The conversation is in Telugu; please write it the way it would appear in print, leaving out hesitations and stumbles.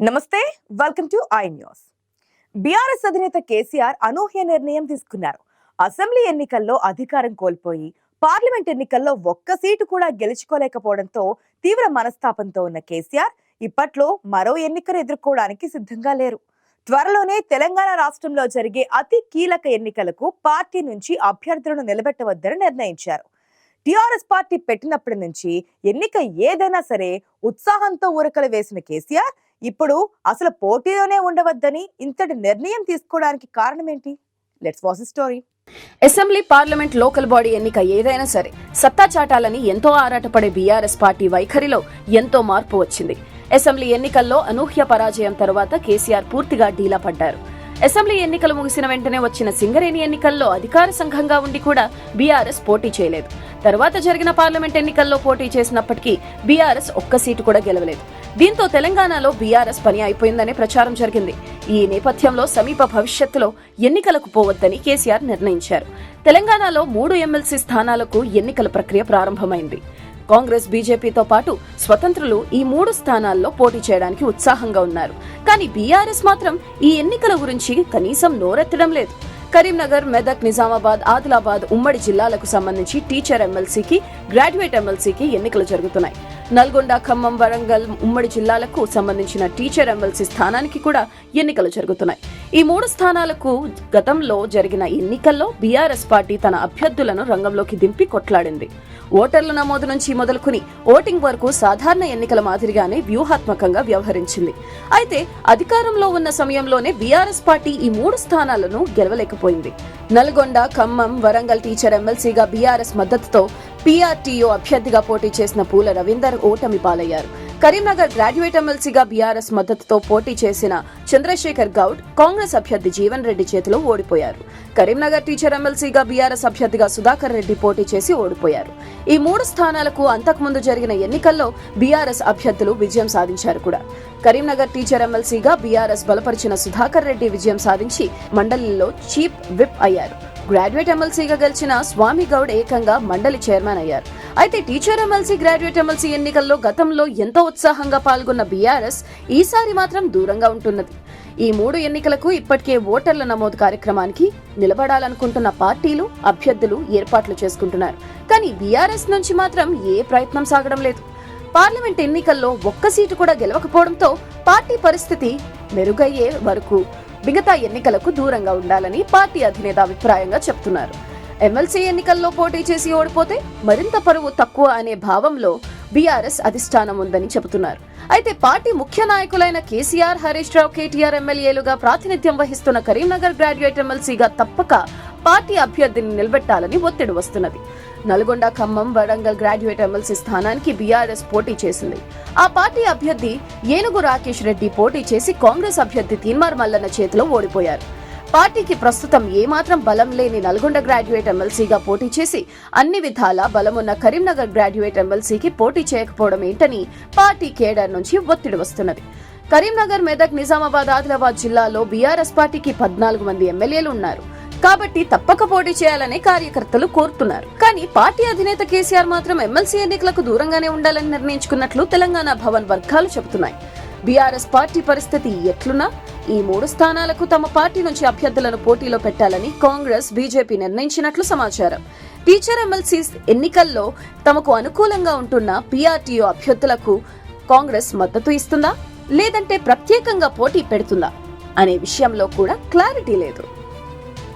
నమస్తే, welcome to I news. BRS అధినేత కేసీఆర్ అనూహ్య నిర్ణయం తీసుకున్నారు. అసెంబ్లీ ఎన్నికల్లో అధికారం కోల్పోయి పార్లమెంట్ ఎన్నికల్లో ఒక్క సీటు కూడా గెలుచుకోలేకపోవడంతో తీవ్ర మనస్తాపంతో ఉన్న కేసీఆర్ ఇప్పట్లో మరో ఎన్నికను ఎదుర్కోవడానికి సిద్ధంగా లేరు. త్వరలోనే తెలంగాణ రాష్ట్రంలో జరిగే అతి కీలక ఎన్నికలకు పార్టీ నుంచి అభ్యర్థులను నిలబెట్టవద్దని నిర్ణయించారు. టిఆర్ఎస్ పార్టీ పెట్టినప్పటి నుంచి ఎన్నిక ఏదైనా సరే ఉత్సాహంతో ఊరకలు వేసిన కేసీఆర్ ఇప్పుడు అసలు పోటీలోనే ఉండవద్దని ఇంతటి నిర్ణయం తీసుకోవడానికి కారణం ఏంటి? Let's watch the story. Assembly, parliament, local body ఎన్నిక ఏదైనా సరే సత్తా చాటాలని ఎంతో ఆరాటపడే బీఆర్ఎస్ పార్టీ వైఖరిలో ఎంతో మార్పు వచ్చింది. అసెంబ్లీ ఎన్నికల్లో అనూహ్య పరాజయం తరువాత కేసీఆర్ పూర్తిగా డీలా పడ్డారు. అసెంబ్లీ ఎన్నికలు ముగిసిన వెంటనే వచ్చిన సింగరేణి ఎన్నికల్లో అధికార సంఘంగా ఉండి కూడా బీఆర్ఎస్ పోటీ చేయలేదు. తర్వాత జరిగిన పార్లమెంట్ ఎన్నికల్లో పోటీ చేసినప్పటికీ బీఆర్ఎస్ ఒక్క సీటు కూడా గెలవలేదు. దీంతో తెలంగాణలో బీఆర్ఎస్ పని అయిపోయిందనే ప్రచారం జరిగింది. ఈ నేపథ్యంలో సమీప భవిష్యత్తులో ఎన్నికలకు పోవద్దని కేసీఆర్ నిర్ణయించారు. తెలంగాణలో 3 ఎమ్మెల్సీ స్థానాలకు ఎన్నికల ప్రక్రియ ప్రారంభమైంది. కాంగ్రెస్, బీజేపీతో పాటు స్వతంత్రులు ఈ 3 స్థానాల్లో పోటీ చేయడానికి ఉత్సాహంగా ఉన్నారు. కానీ బీఆర్ఎస్ మాత్రం ఈ ఎన్నికల గురించి కనీసం నోరెత్తడం లేదు. కరీంనగర్, మెదక్, నిజామాబాద్, ఆదిలాబాద్ ఉమ్మడి జిల్లాలకు సంబంధించి టీచర్ ఎమ్మెల్సీకి, గ్రాడ్యుయేట్ ఎమ్మెల్సీకి ఎన్నికలు జరుగుతున్నాయి. నల్గొండ, ఖమ్మం, వరంగల్ ఉమ్మడి జిల్లాలకు సంబంధించిన టీచర్ ఎమ్మెల్సీ స్థానానికి కూడా ఎన్నికలు జరుగుతున్నాయి. ఈ 3 స్థానాలకు గతంలో జరిగిన ఎన్నికల్లో బీఆర్ఎస్ పార్టీ తన అభ్యర్థులను రంగంలోకి దింపి కొట్లాడింది. ఓటర్ల నమోదు నుంచి మొదలుకుని ఓటింగ్ వరకు సాధారణ ఎన్నికల మాదిరిగానే వ్యూహాత్మకంగా వ్యవహరించింది. అయితే అధికారంలో ఉన్న సమయంలోనే బీఆర్ఎస్ పార్టీ ఈ 3 స్థానాలను గెలవలేకపోయింది. నల్గొండ, ఖమ్మం, వరంగల్ టీచర్ ఎమ్మెల్సీగా బీఆర్ఎస్ మద్దతుతో పీఆర్టీయూ అభ్యర్థిగా పోటీ చేసిన పూల రవీందర్ ఓటమి పాలయ్యారు. కరీంనగర్ గ్రాడ్యుయేట్ ఎమ్మెల్సీగా బీఆర్ఎస్ మద్దతుతో పోటీ చేసిన చంద్రశేఖర్ గౌడ్ కాంగ్రెస్ అభ్యర్థి జీవన్ రెడ్డి చేతిలో ఓడిపోయారు. కరీంనగర్ టీచర్ ఎమ్మెల్సీగా బీఆర్ఎస్ అభ్యర్థిగా సుధాకర్ రెడ్డి పోటీ చేసి ఓడిపోయారు. ఈ 3 స్థానాలకు అంతకుముందు జరిగిన ఎన్నికల్లో బీఆర్ఎస్ అభ్యర్థులు విజయం సాధించారు కూడా. కరీంనగర్ టీచర్ ఎమ్మెల్సీగా బీఆర్ఎస్ బలపరిచిన సుధాకర్ రెడ్డి విజయం సాధించి మండలిలో చీఫ్ విప్ అయ్యారు. గ్రాడ్యుయేట్ ఎమ్మెల్సీగా గెలిచిన స్వామి గౌడ్ ఏకంగా మండలి చైర్మన్ అయ్యారు. అయితే టీచర్ ఎమ్మెల్సీ, గ్రాడ్యుయేట్ ఎమ్మెల్సీ ఎన్నికల్లో గతంలో ఎంతో ఉత్సాహంగా పాల్గొన్న బీఆర్ఎస్ ఈసారి మాత్రం దూరంగా ఉంటున్నది. ఈ 3 ఎన్నికలకు ఇప్పటికే ఓటర్ల నమోదు కార్యక్రమానికి నిలబడాలనుకుంటున్న పార్టీలు, అభ్యర్థులు ఏర్పాట్లు చేసుకుంటున్నారు. కానీ బీఆర్ఎస్ నుంచి మాత్రం ఏ ప్రయత్నం సాగడం లేదు. పార్లమెంట్ ఎన్నికల్లో ఒక్క సీటు కూడా గెలవకపోవడంతో పార్టీ పరిస్థితి మెరుగయ్యే వరకు మిగతా ఎన్నికలకు దూరంగా ఉండాలని పార్టీ అధినేత అభిప్రాయంగా చెప్తున్నారు. ఎమ్మెల్సీ ఎన్నికల్లో పోటీ చేసి ఓడిపోతే మరింత పరువు తక్కువ అనే భావంలో బీఆర్ఎస్ అధిష్టానం ఉందని చెబుతున్నారు. అయితే పార్టీ ముఖ్య నాయకులైన కేసీఆర్, హరీష్ రావు, కేటీఆర్ ఎమ్మెల్యేలుగా ప్రాతినిధ్యం వహిస్తున్న కరీంనగర్ గ్రాడ్యుయేట్ ఎమ్మెల్సీగా తప్పక పార్టీ అభ్యర్థిని నిలబెట్టాలని ఒత్తిడి వస్తున్నది. నల్గొండ, ఖమ్మం, వరంగల్ గ్రాడ్యుయేట్ ఎమ్మెల్సీ స్థానానికి బీఆర్ఎస్ పోటీ చేసింది. ఆ పార్టీ అభ్యర్థి ఏనుగు రాకేష్ రెడ్డి పోటీ చేసి కాంగ్రెస్ అభ్యర్థి తీన్మార్ మల్లన్న చేతిలో ఓడిపోయారు. పార్టీకి ప్రస్తుతం ఏమాత్రం బలం లేని నల్గొండ గ్రాడ్యుయేట్ ఎమ్మెల్సీగా పోటీ చేసి అన్ని విధాలా బలమున్న కరీంనగర్ గ్రాడ్యుయేట్ ఎమ్మెల్సీకి పోటీ చేయకపోవడం ఏంటని పార్టీ కేడర్ నుంచి ఒత్తిడి వస్తున్నది. కరీంనగర్, మెదక్, నిజామాబాద్, ఆదిలాబాద్ జిల్లాలో బీఆర్ఎస్ పార్టీకి 14 మంది ఎమ్మెల్యేలు ఉన్నారు. కాబట్టి తప్పక పోటీ చేయాలని కార్యకర్తలు కోరుతున్నారు. కానీ పార్టీ అధినేత కేసీఆర్ మాత్రం ఎమ్మెల్సీ ఎన్నికలకు దూరంగానే ఉండాలని నిర్ణయించుకున్నట్లు తెలంగాణ భవన్ వర్గాలు చెబుతున్నాయి. బీఆర్ఎస్ పార్టీ పరిస్థితి ఎట్లున్నా ఈ 3 స్థానాలకు తమ పార్టీ నుంచి అభ్యర్థులను పోటీలో పెట్టాలని కాంగ్రెస్, బీజేపీ నిర్ణయించినట్లు సమాచారం. టీచర్ ఎమ్మెల్సీ ఎన్నికల్లో తమకు అనుకూలంగా ఉంటున్న పీఆర్టీయూ అభ్యర్థులకు కాంగ్రెస్ మద్దతు ఇస్తుందా, లేదంటే ప్రత్యేకంగా పోటీ పెడుతుందా అనే విషయంలో కూడా క్లారిటీ లేదు.